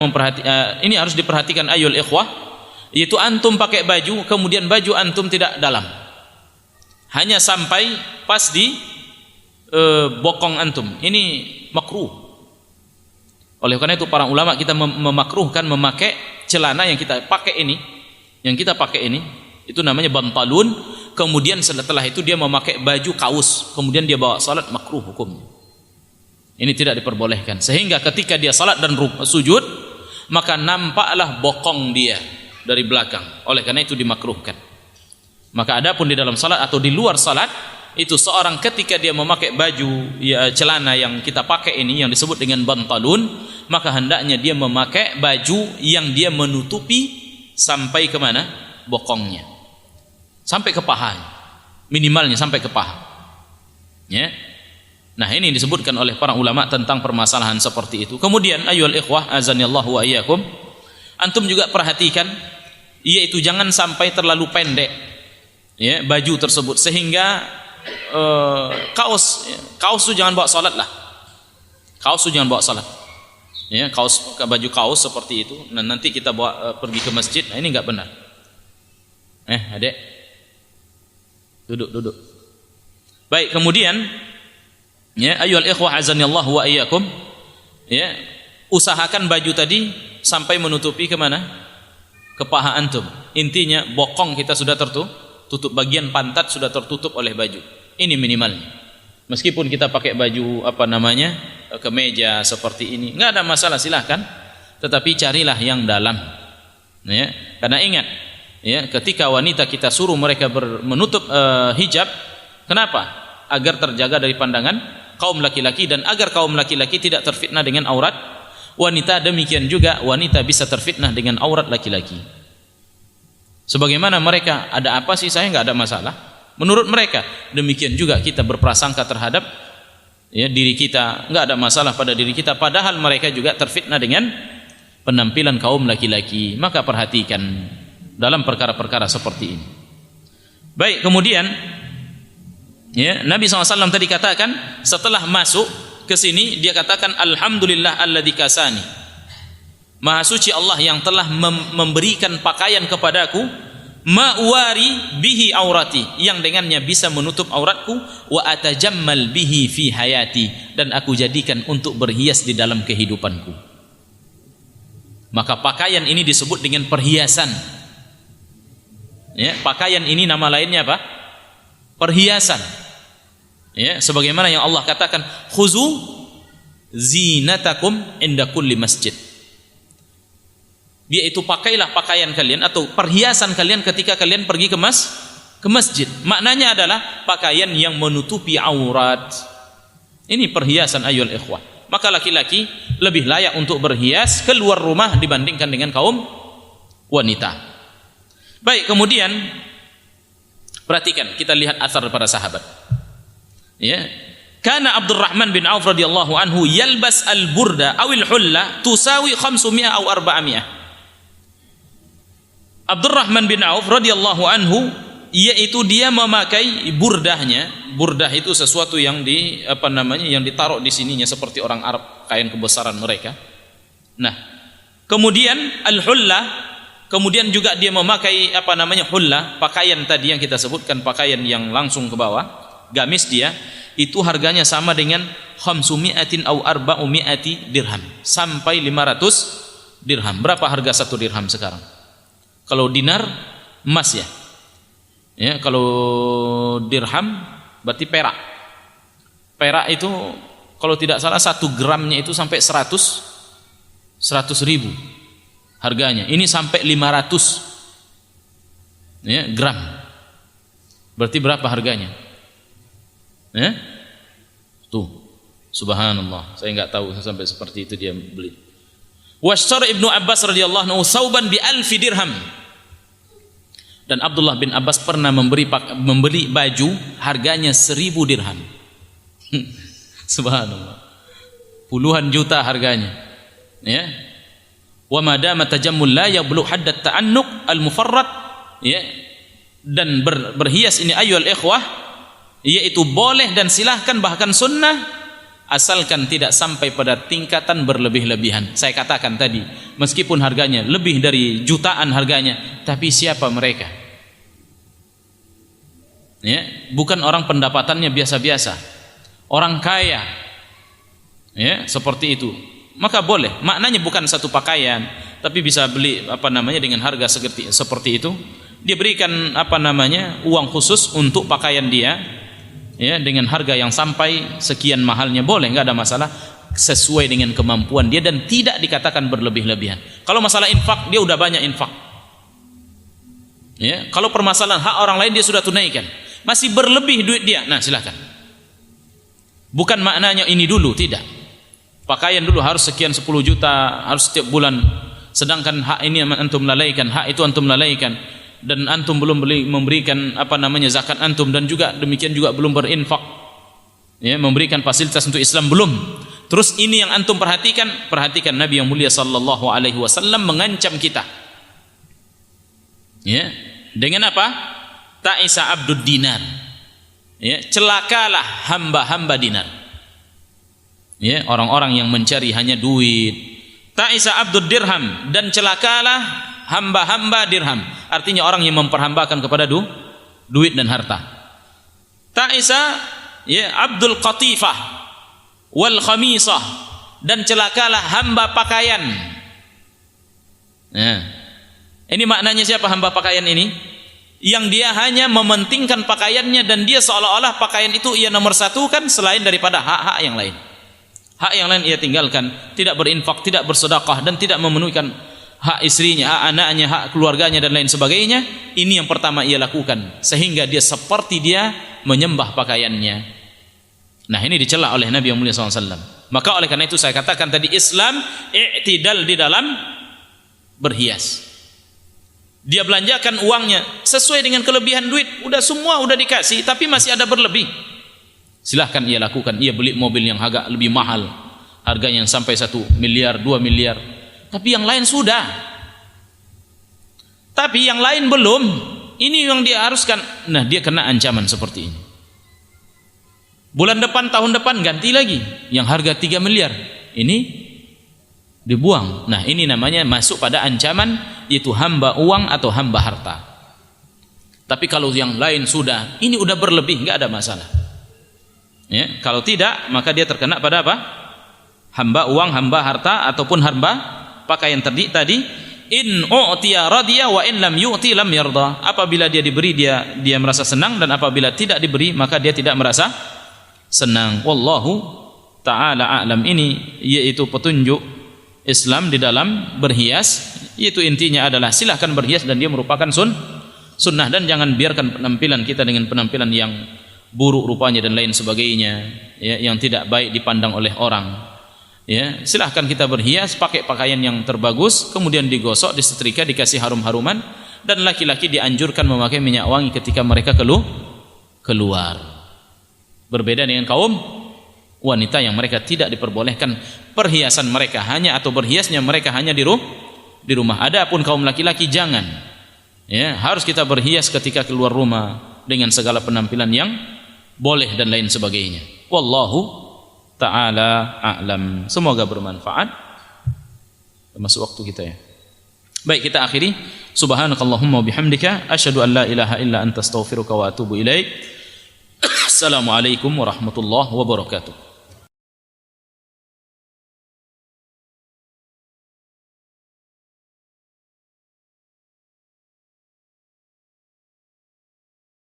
ini harus diperhatikan ayul ikhwah, yaitu antum pakai baju, kemudian baju antum tidak dalam, hanya sampai pas di bokong antum. Ini makruh. Oleh karena itu para ulama kita memakruhkan memakai celana yang kita pakai ini, itu namanya bantalun. Kemudian setelah itu dia memakai baju kaos, kemudian dia bawa salat, makruh hukumnya. Ini tidak diperbolehkan. Sehingga ketika dia salat dan sujud, maka nampaklah bokong dia dari belakang. Oleh karena itu dimakruhkan. Maka adapun di dalam salat atau di luar salat, itu seorang ketika dia memakai baju celana yang kita pakai ini yang disebut dengan bantalun, maka hendaknya dia memakai baju yang dia menutupi sampai ke mana? Bokongnya. Sampai ke pahanya. Minimalnya sampai ke paha. Ya. Nah, ini disebutkan oleh para ulama tentang permasalahan seperti itu. Kemudian ayyuhal ikhwah azanillahu wa iyyakum, antum juga perhatikan, yaitu jangan sampai terlalu pendek ya baju tersebut sehingga kaos itu jangan bawa salat lah. Kaos itu jangan bawa salat. Ya, baju kaos seperti itu. Nah, nanti kita bawa pergi ke masjid. Nah, ini enggak benar. Adek. Duduk. Baik, kemudian ya ayyuhal ikhwah azanillahu wa iyyakum, ya, usahakan baju tadi sampai menutupi ke mana? Ke paha antum. Intinya bokong kita sudah tertutup, bagian pantat sudah tertutup oleh baju. Ini minimalnya. Meskipun kita pakai baju kemeja seperti ini, enggak ada masalah, silahkan. Tetapi carilah yang dalam. Ya, karena ingat, ya, ketika wanita kita suruh mereka menutup hijab, kenapa? Agar terjaga dari pandangan kaum laki-laki dan agar kaum laki-laki tidak terfitnah dengan aurat wanita. Demikian juga wanita bisa terfitnah dengan aurat laki-laki. Sebagaimana mereka, ada apa sih, saya enggak ada masalah. Menurut mereka, demikian juga kita berprasangka terhadap ya diri kita, enggak ada masalah pada diri kita, padahal mereka juga terfitnah dengan penampilan kaum laki-laki. Maka perhatikan dalam perkara-perkara seperti ini. Baik, kemudian ya, Nabi SAW tadi katakan setelah masuk ke sini, dia katakan alhamdulillah alladzi kasani. Maha suci Allah yang telah memberikan pakaian kepadaku, ma'wari bihi aurati, yang dengannya bisa menutup auratku, wa atajammal bihi fi hayati, dan aku jadikan untuk berhias di dalam kehidupanku. Maka pakaian ini disebut dengan perhiasan. Ya, pakaian ini nama lainnya apa? Perhiasan. Ya, sebagaimana yang Allah katakan, khuzu zinatakum inda kulli masjid. Yaitu pakailah pakaian kalian atau perhiasan kalian ketika kalian pergi ke masjid. Maknanya adalah pakaian yang menutupi aurat. Ini perhiasan ayyuhal ikhwah. Maka laki-laki lebih layak untuk berhias keluar rumah dibandingkan dengan kaum wanita. Baik, kemudian perhatikan, kita lihat asar para sahabat. Ya, kana Abdurrahman bin Auf radhiyallahu anhu yalbas al-burda awil hulla tusawi 500 aw 400. Abdurrahman bin Auf radhiyallahu anhu, yaitu dia memakai burdahnya. Burdah itu sesuatu yang yang ditaruh di sininya seperti orang Arab, kain kebesaran mereka. Nah, kemudian al-hulla, kemudian juga dia memakai hulla, pakaian tadi yang kita sebutkan, pakaian yang langsung ke bawah, gamis dia, itu harganya sama dengan 500 aw 400 dirham, sampai 500 dirham. Berapa harga 1 dirham sekarang? Kalau dinar emas ya. Ya, kalau dirham berarti perak. Perak itu kalau tidak salah 1 gramnya itu sampai 100 ribu harganya. Ini sampai 500 ya, gram. Berarti berapa harganya? Ya? Tuh, subhanallah. Saya enggak tahu sampai seperti itu dia beli. Washtara Ibnu Abbas radhiyallahu anhu sauban bi 1000 dirham. Dan Abdullah bin Abbas pernah membeli baju harganya 1000 dirham. Subhanallah. Puluhan juta harganya. Ya. Wa madama tajammul la yablu haddat ta'annuq al-mufarrad, ya. Dan berhias ini ayyuhal ikhwah, yaitu boleh dan silahkan bahkan sunnah asalkan tidak sampai pada tingkatan berlebih-lebihan. Saya katakan tadi, meskipun harganya lebih dari jutaan harganya, tapi siapa mereka? Ya, bukan orang pendapatannya biasa-biasa, orang kaya, ya, seperti itu. Maka boleh, maknanya bukan satu pakaian, tapi bisa beli dengan harga seperti itu. Dia berikan uang khusus untuk pakaian dia, ya, dengan harga yang sampai sekian mahalnya, boleh, nggak ada masalah, sesuai dengan kemampuan dia dan tidak dikatakan berlebih-lebihan. Kalau masalah infak, dia udah banyak infak, ya. Kalau permasalahan hak orang lain dia sudah tunaikan, masih berlebih duit dia, nah silakan. Bukan maknanya ini dulu, tidak. Pakaian dulu harus sekian 10 juta, harus setiap bulan, sedangkan hak ini antum lalaikan, hak itu antum lalaikan, dan antum belum memberikan zakat antum, dan juga demikian juga belum berinfak, ya, memberikan fasilitas untuk Islam belum. Terus ini yang antum perhatikan Nabi yang mulia sallallahu alaihi wasallam mengancam kita, ya, dengan apa? Ta'isa abdud dinar, ya, celakalah hamba-hamba dinar, ya, orang-orang yang mencari hanya duit. Ta'isa abdud dirham, dan celakalah hamba-hamba dirham, artinya orang yang memperhambakan kepada duit dan harta. Ta'isa, ya, abdul qatifah wal khamisah, dan celakalah hamba pakaian. Nah, ini maknanya siapa hamba pakaian ini? Yang dia hanya mementingkan pakaiannya, dan dia seolah-olah pakaian itu ia nomor satu kan, selain daripada hak-hak yang lain. Hak yang lain ia tinggalkan, tidak berinfak, tidak bersedekah, dan tidak memenuhi hak istrinya, hak anaknya, hak keluarganya, dan lain sebagainya. Ini yang pertama ia lakukan, sehingga dia seperti dia menyembah pakaiannya. Nah, ini dicela oleh Nabi yang mulia SAW. Maka oleh karena itu saya katakan tadi, Islam i'tidal di dalam berhias. Dia belanjakan uangnya sesuai dengan kelebihan duit, semua udah dikasih, tapi masih ada berlebih, silahkan ia lakukan. Ia beli mobil yang agak lebih mahal, harganya yang sampai 1 miliar, 2 miliar, tapi yang lain sudah, tapi yang lain belum. Ini yang dia haruskan. Nah, dia kena ancaman seperti ini. Bulan depan, tahun depan ganti lagi, yang harga 3 miliar ini dibuang. Nah, ini namanya masuk pada ancaman, yaitu hamba uang atau hamba harta. Tapi kalau yang lain sudah, ini udah berlebih, nggak ada masalah, ya. Kalau tidak, maka dia terkena pada apa? Hamba uang, hamba harta, ataupun hamba pakaian tadi. In u'tiya radiya wa in lam yu'ti lam yarda. Apabila dia diberi, dia merasa senang, dan apabila tidak diberi, maka dia tidak merasa senang. Wallahu ta'ala a'lam. Ini yaitu petunjuk Islam di dalam berhias, yaitu intinya adalah silahkan berhias, dan dia merupakan sunnah, dan jangan biarkan penampilan kita dengan penampilan yang buruk rupanya dan lain sebagainya, ya, yang tidak baik dipandang oleh orang. Ya, silahkan kita berhias, pakai pakaian yang terbagus, kemudian digosok, disetrika, dikasih harum-haruman, dan laki-laki dianjurkan memakai minyak wangi ketika mereka keluar. Berbeda dengan kaum wanita yang mereka tidak diperbolehkan perhiasan mereka hanya, atau berhiasnya mereka hanya di rumah. Adapun kaum laki-laki jangan, ya, harus kita berhias ketika keluar rumah dengan segala penampilan yang boleh dan lain sebagainya. Wallahu ta'ala a'lam. Semoga bermanfaat. Masuk waktu kita, ya. Baik, kita akhiri. Subhanakallahumma bihamdika asyhadu an la ilaha illa anta astaghfiruka wa atubu ilaik. Assalamualaikum warahmatullahi wabarakatuh.